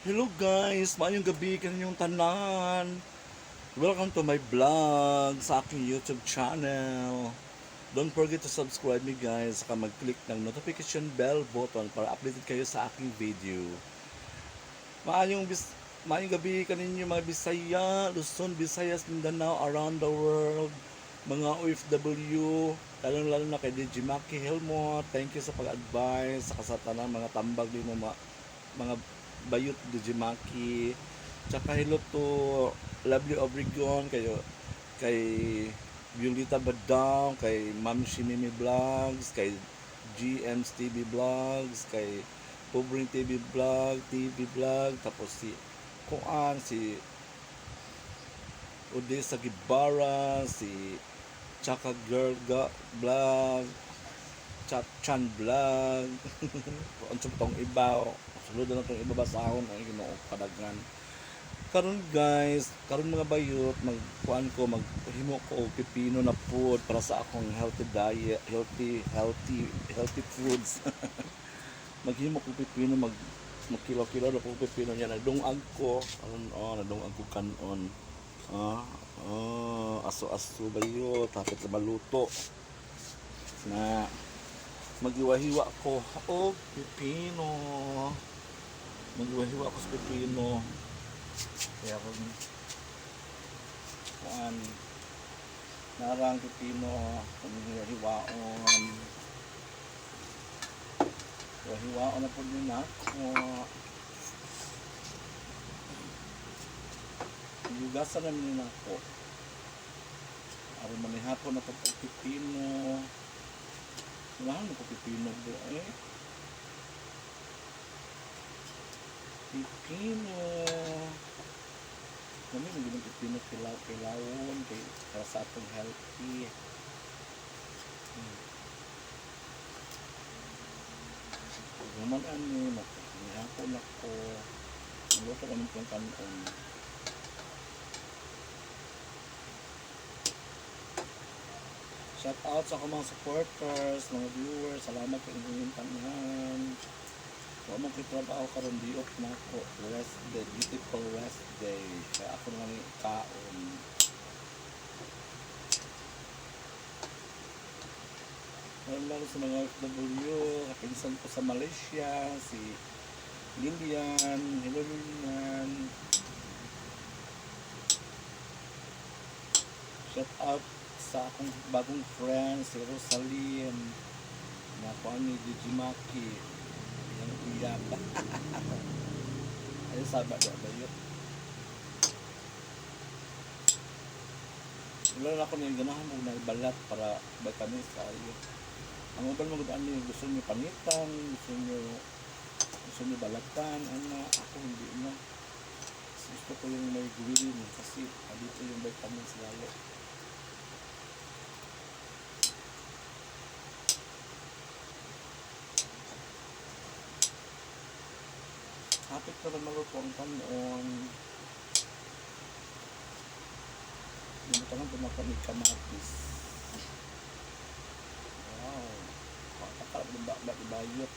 Hello guys, maayong gabi kaninyong tanan. Welcome to my vlog sa aking YouTube channel. Don't forget to subscribe me guys, saka mag-click ng notification bell button para updated kayo sa aking video. Maayong maayong gabi kaninyo mga Bisaya, Luzon, Visayas, Mindanao, around the world, mga OFW, lalo na kay DJ Maki Helmut. Thank you sa pag-advise sa tanang mga tambag din mo mga bayot DJ Maki. Tsaka hello to Lovely Obregon, kay Violeta Badang, kay Ma'am Shimimi Vlogs, kay GM's TV Vlogs, kay Pobring TV Vlog, tapos si Odessa Gibara, si Chaka Girl Vlog, Chan Vlog, unsong tong iba, sulod na tong iba basahon ang Ginoo kadaghan. Karon guys, karon mga bayot, maghimo ko og pipino na food para sa akong healthy diet, healthy foods. Maghimo ko pipino, magkilo-kilo na ko pipino niya, nagdungag ko, nadungag ko kanon. Aso-aso bayot, hapit na maluto. Na maghiwa-hiwa ko og pipino. Maghiwa-hiwa ko sa pipino. Kaya kung narang pipino, hiwaon na po din ako. Hiugasan namin din ako. Aron manihapon na pagpipino. Sulahan mo ko pipino do pipino. Kami naging pipino kilawon para sa atong healthy. Naman manihapon ako. Naluto kami kong kanon. Shout out sa mga supporters, mga viewers, salamat sa inyong tanan. Kung magkitrabaho karon diop na ako, rest day, beautiful rest day. Kaya ako nang kaon. Lalo sa mga OFW, kapinsan ko sa Malaysia, si Lilian, hello Lilian. Shout out sa akong bagong friend, si Rosalyn, na ako ni DJ Maki, yung uyab. Ayun sabat ya bayot. Wala na ako na yung ganahan mo na balat para vitamins tayo. Ang ubal mo gudaan niyo, gusto niyo panitan, gusto niyo balatan, ako hindi na. Gusto ko yung may green kasi dito yung vitamins lalo. Hapit na rin maluto ang kanon. Namutangan pumakamig kamatis. Wow. Pakakalap ng bakbak ibayot.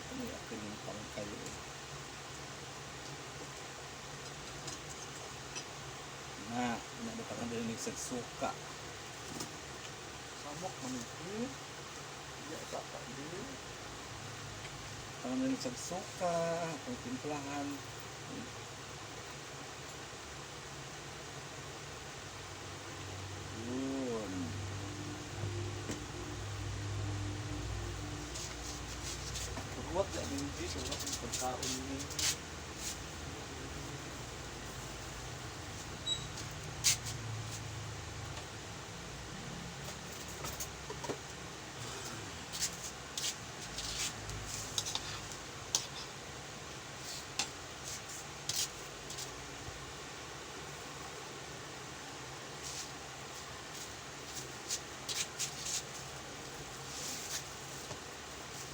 Ito may akin yung pangkayo. Nabutangan din yung nagsuka. Samok manipin. Iya saka din. Tangan din nagsuka, ang timplahan. Yun. Huwag na hindi, huwag ang pagkaon niya.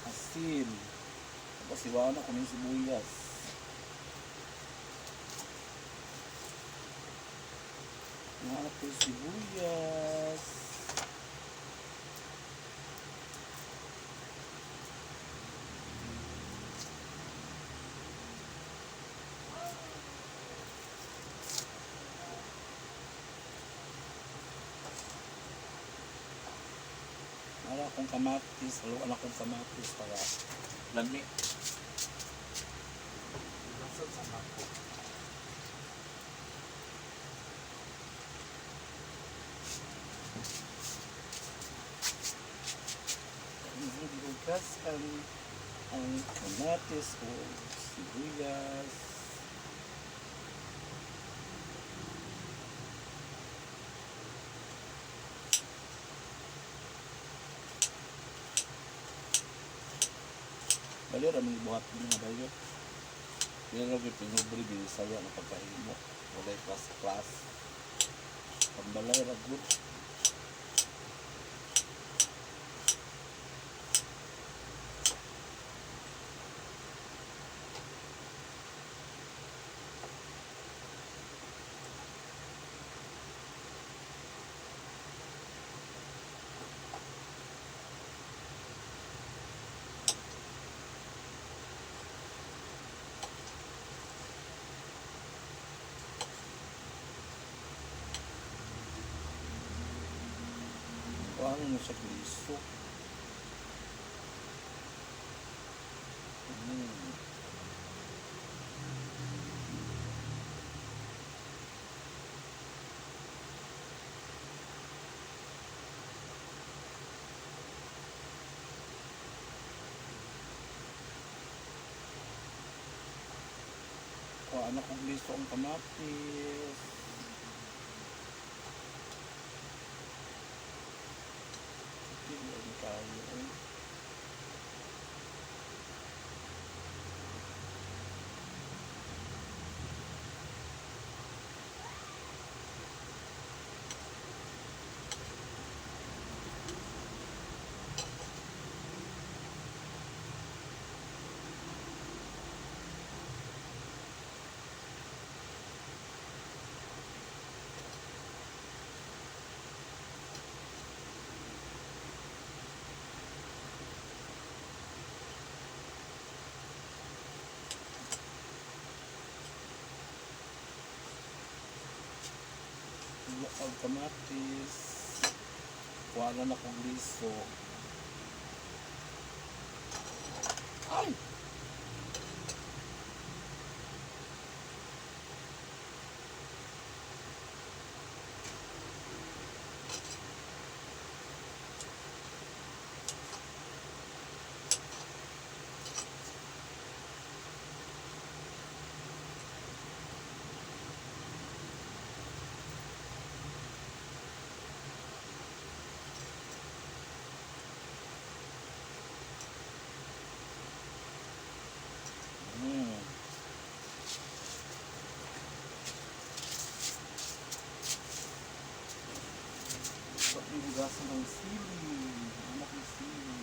Asin. Tapos iwanan ko ng sibuyas. Mga po sibuyas. Wala akong kamatis. Haluan akong kamatis para lami. Nasaan sa ako? Hinugas ang kamatis o sibuyas. Baliw raming buhat din nga bayo. Pero lagi pinubri binisaya na pagkahimo. Walay class. Pambalay ra good. Ano na siya guliso. Anak kong guliso ang kamatis. Hindi kayo eh. Ang kamatis. Wala na kong liso. Ay! Hugasan ng sili. Anak ng sili.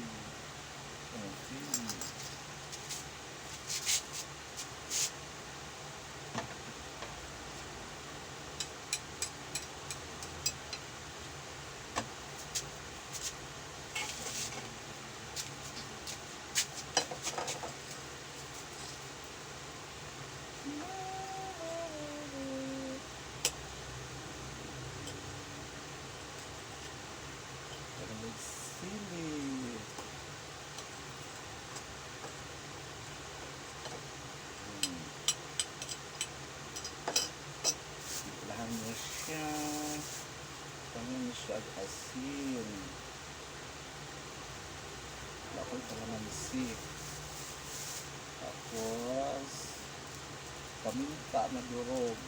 Sili. Lahan mo siya. Tangan siya at asin. Ako'y kalamansi. Tapos paminta na durog.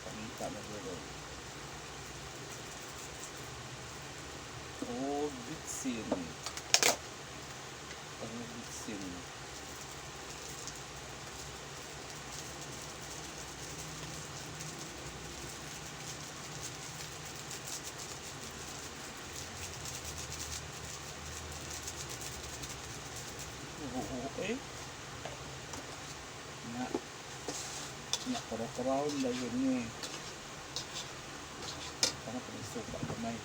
Paminta na durog. O bitsin. Bitsin. Okay. Na kura-kuraon na yun eh. Tama pa ng suka gamay.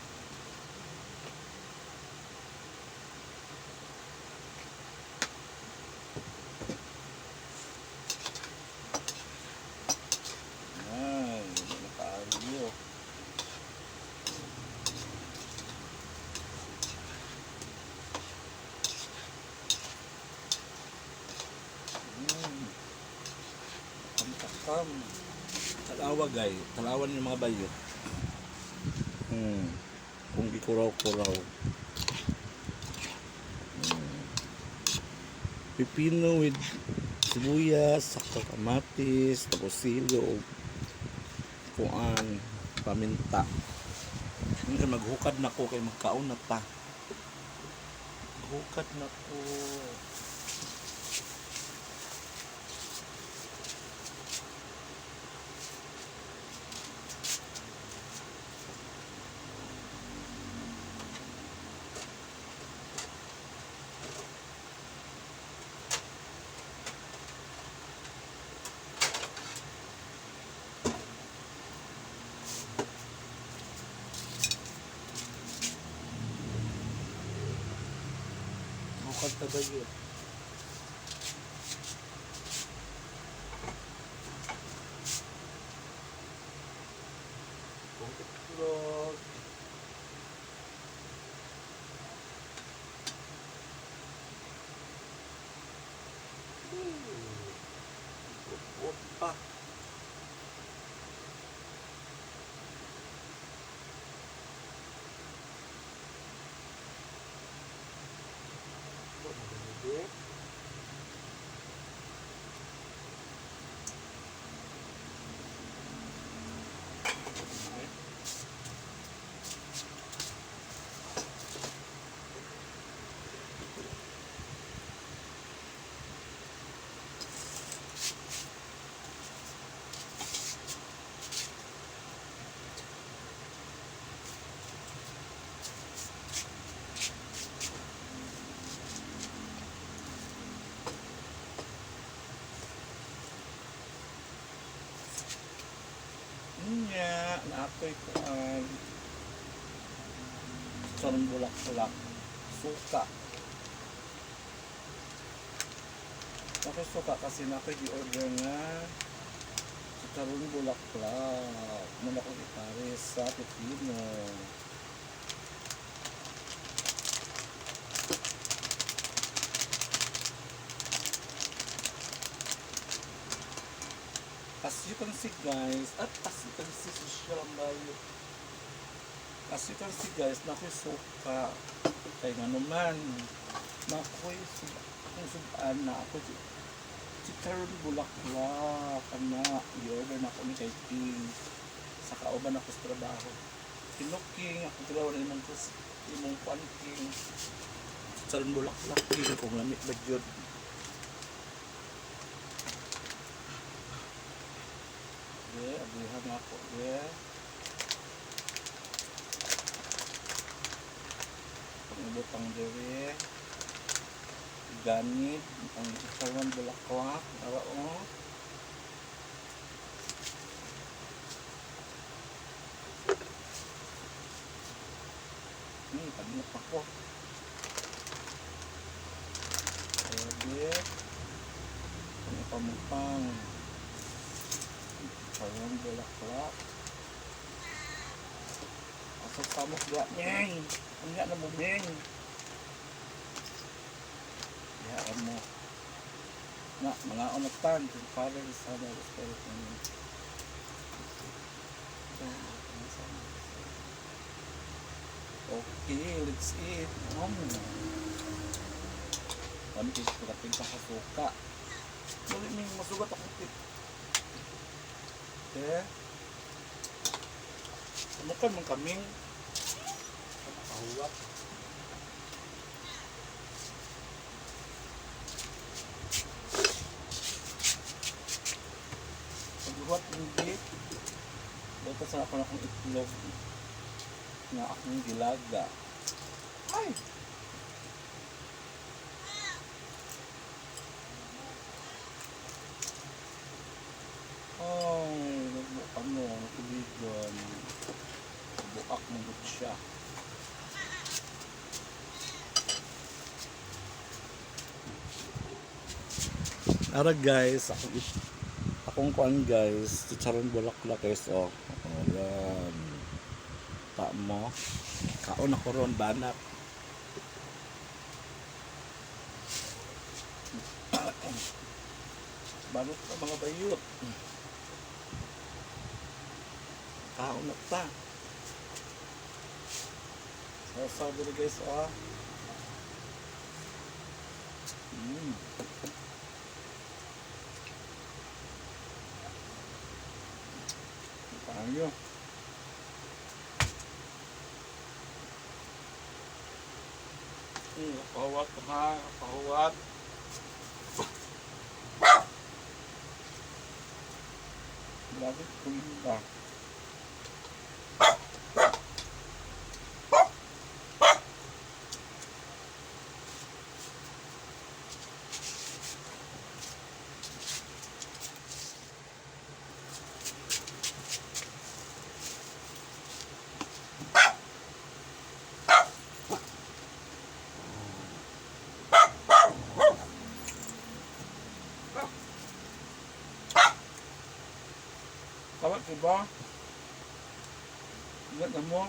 Ay, nakaayo. Takam. Talawa gay, talawan yung mga bayot. Kung gikuraw-kuraw. Pipino with sibuyas, sakto kamatis, tapos silo, kuan, paminta. Ngayon maghukad na ko kay magkaon na ta. Maghukad na ko. Bukod na ba yun? Bukod. Bukod pa. Nga, naapoy ko ang sarong bulak-bulak, suka. Bakit suka? Kasi napoy di-order nga sarong bulak-bulak. Muna ko ipares sa pipino. As you can see guys, at as you can see social bayo. As you can see guys, nakoy suka. Kaya nga naman, nakoy suban na ako chikaron bulak-bulak. Ana, i-order na ako ni kay King. Sa kauban ako sa trabaho. Kinuking, ako trabaho na imong panking. Chikaron bulak-bulak King, kung lamit ba yun. Abuhan ako pangibutang dere ganit ang isawan bulakwak ara o pagmuk ako pwede pangipamupang isawan bulakwak asal samok gak nyeng enggak nemu nyeng ya mo na mga onatan kung Father, Son, and Spirit namin okay, let's eat kami kipirating sa kasuka dali may masugat akong tip okay samukan mong kaming kahuwat paghuwat hindi dito sa ako na akong itlog na akong gilaga ay nagbukan mo tubigan Ara guys, akong kuan guys, chicharon bulaklak guys, oh. Oh, yan. Ta mo. Kaon ako ron, banak. Balot ka mga bayot. Kaon na ta. So, dito guys, oh. Tayo. Kapawat ha, kapawat. Grabe, kulit ba? Kawat diba? Ingat na mo.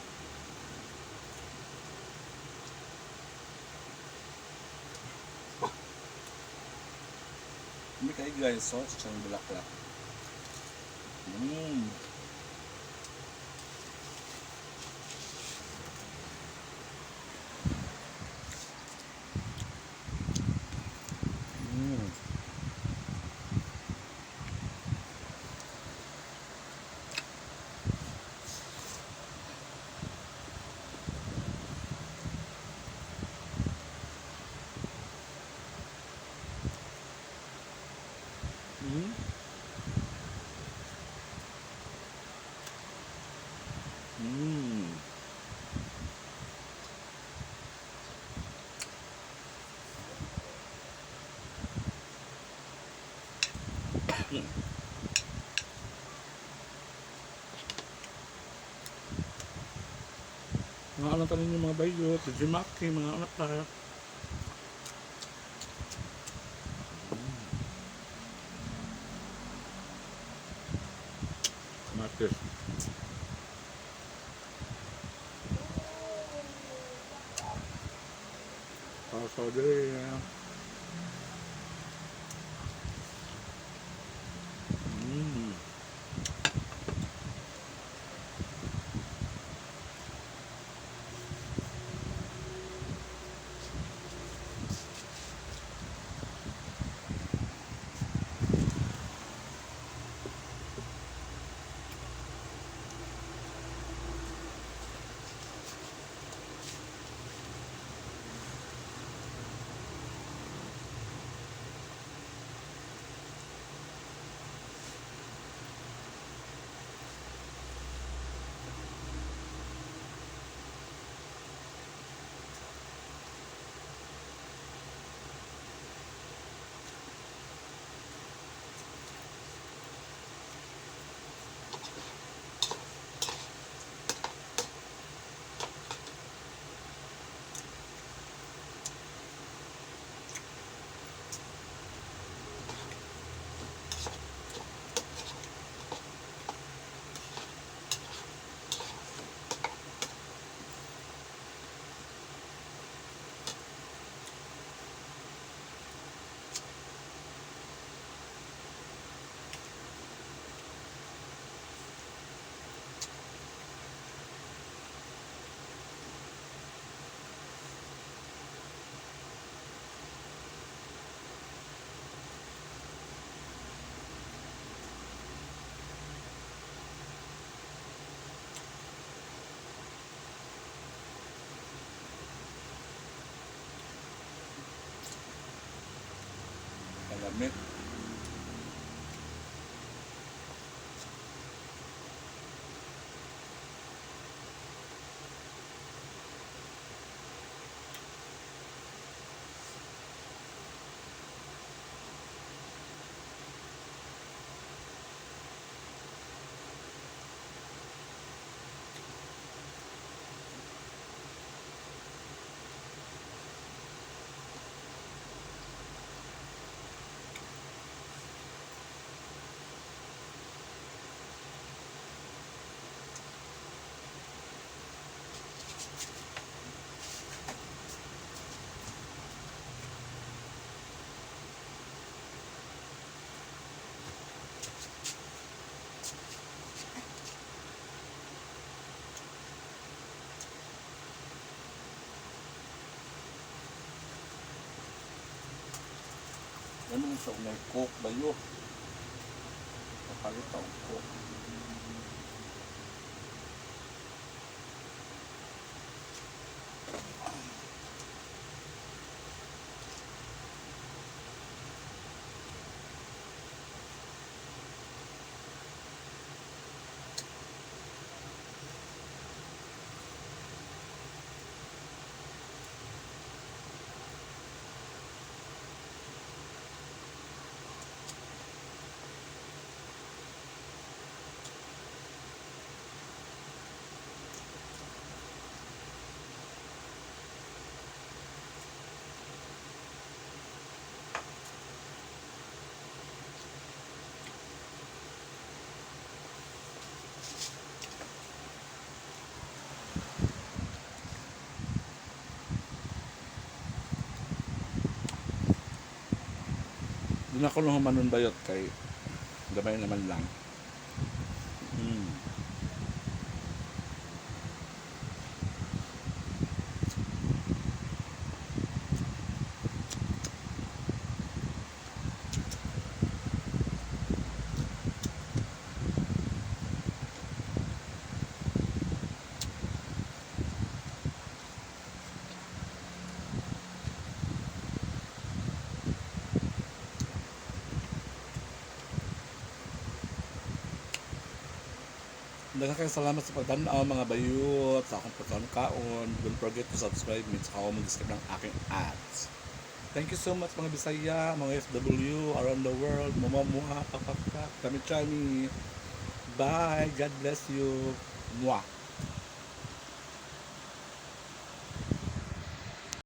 Hindi kayo guys, so siyang bulaklak. Mga anak tayo yung mga bayot, si Maki, mga anak tayo. Matis. Saudari ya. Kalamit. naman sa may coke ba yun? Kapalit ang coke. Hindi na ako nung humanon bayot kay gamay naman lang. Daghang kayong salamat sa pagtanaw mga bayot sa akong pagkaon. Don't forget to subscribe me sa ako mag-skip ng aking ads. Thank you so much mga Bisaya, mga FW around the world, mamamuha, papapap, kami chami. Bye, God bless you. Mwah.